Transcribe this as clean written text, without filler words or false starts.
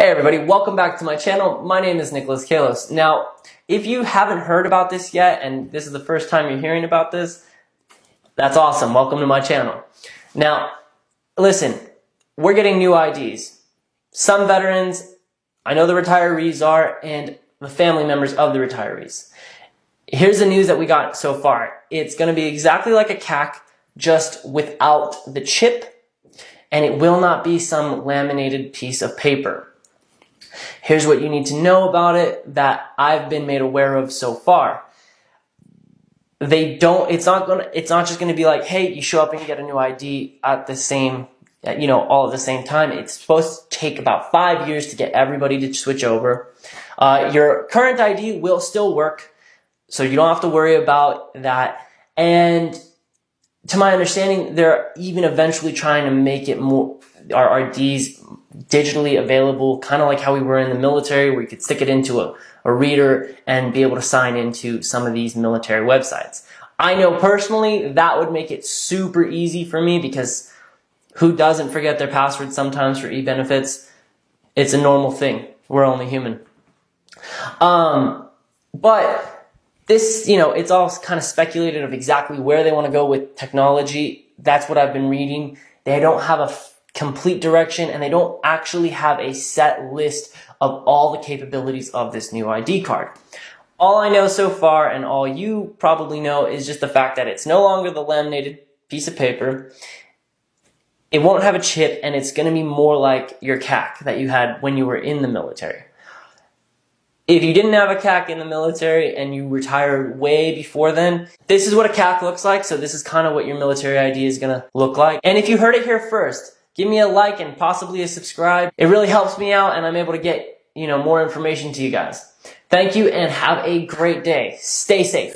Hey everybody, welcome back to my channel. My name is Nicholas Kalos. Now, if you haven't heard about this yet, and this is the first time you're hearing about this, that's awesome. Welcome to my channel. Now, listen, we're getting new IDs. Some veterans, I know the retirees are, and the family members of the retirees. Here's the news that we got so far. It's going to be exactly like a CAC, just without the chip, and it will not be some laminated piece of paper. Here's what you need to know about it that I've been made aware of so far. It's not just going to be like, hey, you show up and you get a new ID at the same, all at the same time. It's supposed to take about 5 years to get everybody to switch over. Your current ID will still work, so you don't have to worry about that. And to my understanding, they're even eventually trying to make it more, our IDs digitally available, kind of like how we were in the military, where you could stick it into a reader and be able to sign into some of these military websites. I know personally that would make it super easy for me, because who doesn't forget their password sometimes for e-benefits? It's a normal thing. We're only human. But this, it's all kind of speculated of exactly where they want to go with technology. That's what I've been reading. They don't have a complete direction, and they don't actually have a set list of all the capabilities of this new ID card. All I know so far, and all you probably know, is just the fact that it's no longer the laminated piece of paper. It won't have a chip, and it's going to be more like your CAC that you had when you were in the military. If you didn't have a CAC in the military and you retired way before then, this is what a CAC looks like. So this is kind of what your military ID is going to look like. And if you heard it here first, give me a like and possibly a subscribe. It really helps me out, and I'm able to get, more information to you guys. Thank you, and have a great day. Stay safe.